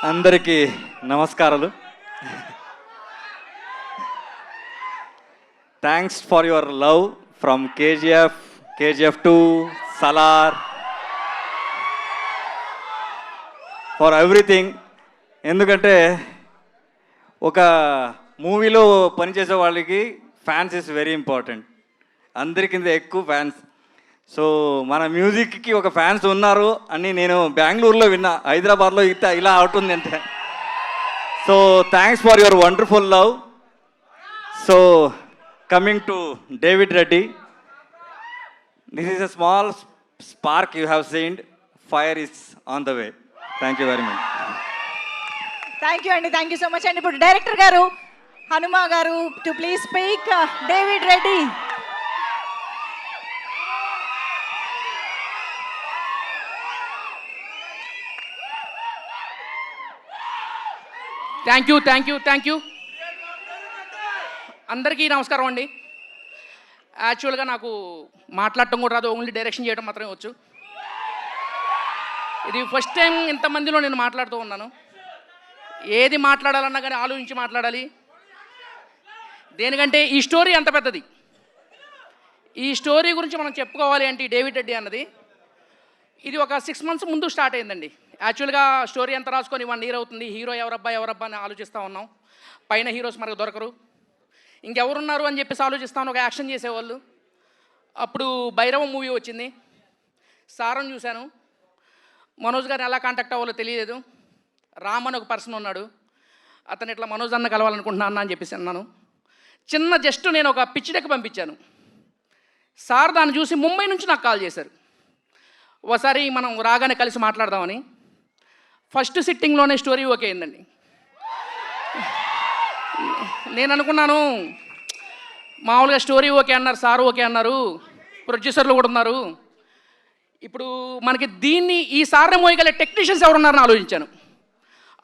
అందరికీ నమస్కారాలు. Thanks for your love from KGF to Salaar, for everything. ఎందుకంటే ఒక మూవీలో పనిచేసే వాళ్ళకి ఫ్యాన్స్ ఇస్ వెరీ ఇంపార్టెంట్. అందరికింత ఎక్కువ ఫ్యాన్స్. సో మన మ్యూజిక్కి ఒక ఫ్యాన్స్ ఉన్నారు అని నేను బెంగళూరులో విన్నా, హైదరాబాద్లో ఇలా అవుతుంది అంటే. So thanks for your wonderful love. So coming to David Reddy, this is a small spark you have seened, fire is on the way. Thank you very much. Thank you అండి, థ్యాంక్ యూ సో మచ్ అండి. ఇప్పుడు director గారు హనుమా గారు to please speak. David Reddy. Thank you అందరికీ నమస్కారం అండి. యాక్చువల్గా నాకు మాట్లాడటం కూడా రాదు, ఓన్లీ డైరెక్షన్ చేయడం మాత్రమే వచ్చు. ఇది ఫస్ట్ టైం ఇంతమందిలో నేను మాట్లాడుతూ ఉన్నాను. ఏది మాట్లాడాలన్నా కానీ ఆలోచించి మాట్లాడాలి. దేనికంటే ఈ స్టోరీ అంత పెద్దది. ఈ స్టోరీ గురించి మనం చెప్పుకోవాలి అంటే డేవిడ్ రెడ్డి అన్నది ఇది ఒక 6 months ముందు స్టార్ట్ అయిందండి. యాక్చువల్గా స్టోరీ ఎంత రాసుకొని 1 year అవుతుంది. హీరో ఎవరబ్బా అని ఆలోచిస్తూ ఉన్నాం. పైన హీరోస్ మనకు దొరకరు, ఇంకెవరున్నారు అని చెప్పేసి ఆలోచిస్తాను. ఒక యాక్షన్ చేసేవాళ్ళు. అప్పుడు భైరవ మూవీ వచ్చింది, సారం చూశాను. మనోజ్ గారిని ఎలా కాంటాక్ట్ అవ్వాలో తెలియలేదు. రామ్ అని ఒక పర్సన్ ఉన్నాడు, అతను ఇట్లా మనోజ్ అన్న కలవాలనుకుంటున్నా అని చెప్పేసి అన్నాను. చిన్న జస్ట్ నేను ఒక పిచ్ డెక్ పంపించాను. సార్ దాన్ని చూసి ముంబై నుంచి నాకు కాల్ చేశారు, ఒకసారి మనం రాగానే కలిసి మాట్లాడదామని. ఫస్ట్ సిట్టింగ్లోనే స్టోరీ ఓకే అయిందండి. నేను అనుకున్నాను మామూలుగా స్టోరీ ఓకే అన్నారు, సార్ ఓకే అన్నారు, ప్రొడ్యూసర్లు కూడా ఉన్నారు, ఇప్పుడు మనకి దీన్ని ఈ సార్ని మోయగలే టెక్నీషియన్స్ ఎవరున్నారని ఆలోచించాను.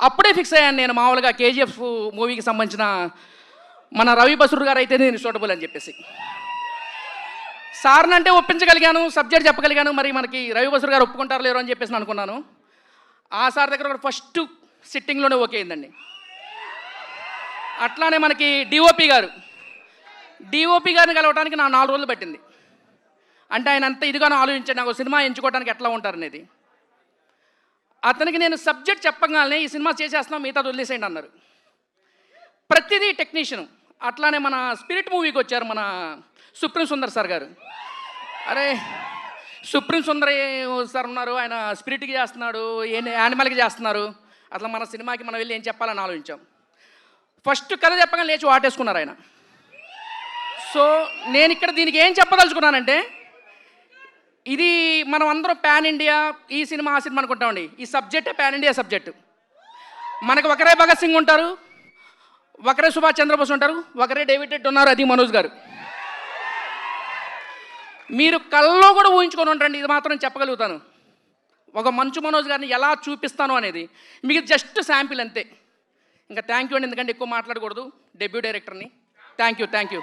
అప్పుడే ఫిక్స్ అయ్యాను నేను, మామూలుగా కేజీఎఫ్ మూవీకి సంబంధించిన మన రవి బసూర్ గారు అయితే నేను సూటబుల్ అని చెప్పేసి. సార్ని అంటే ఒప్పించగలిగాను, సబ్జెక్ట్ చెప్పగలిగాను. మరి మనకి రవి బసూర్ గారు ఒప్పుకుంటారు లేరు అని చెప్పేసి అనుకున్నాను. ఆ సార్ దగ్గర కూడా ఫస్ట్ సిట్టింగ్లోనే ఓకే అయిందండి. అట్లానే మనకి డిఓపి గారిని కలవడానికి నా 4 రోజులు పట్టింది. అంటే ఆయన అంత ఇదిగానో ఆలోచించాడు నాకు సినిమా ఎంచుకోవడానికి ఎట్లా ఉంటారనేది. అతనికి నేను సబ్జెక్ట్ చెప్పగానే ఈ సినిమా చేసేస్తున్నాం, మిగతా వదిలేసేయండి అన్నారు. ప్రతిదీ టెక్నీషియన్. అట్లానే మన స్పిరిట్ మూవీకి వచ్చారు మన సుప్రీం సుందర్ సార్ గారు. అరే సుప్రీం సుందర్ సార్ ఉన్నారు, ఆయన స్పిరిట్కి చేస్తున్నాడు, యానిమల్కి చేస్తున్నారు, అట్లా మన సినిమాకి మనం వెళ్ళి ఏం చెప్పాలని ఆలోచించాం. ఫస్ట్ కథ చెప్పగా లేచి వాటేసుకున్నారు ఆయన. సో నేను ఇక్కడ దీనికి ఏం చెప్పదలుచుకున్నానంటే, ఇది మనం అందరం పాన్ ఇండియా ఈ సినిమా ఆ సినిమా అనుకుంటామండి. ఈ సబ్జెక్టే పాన్ ఇండియా సబ్జెక్టు. మనకు ఒకరే భగత్ సింగ్ ఉంటారు, ఒకరే సుభాష్ చంద్రబోస్ ఉంటారు, ఒకరే డేవిడ్ రెడ్డి ఉన్నారు, అది మనోజ్ గారు. మీరు కళ్ళలో కూడా ఊహించుకొని ఉంటారండి. ఇది మాత్రం చెప్పగలుగుతాను, ఒక మంచు మనోజ్ గారిని ఎలా చూపిస్తాను అనేది. మీకు జస్ట్ శాంపిల్ అంతే. ఇంకా థ్యాంక్ యూ అండి, ఎందుకంటే ఎక్కువ మాట్లాడకూడదు. డెబ్యూ డైరెక్టర్ని. Thank you.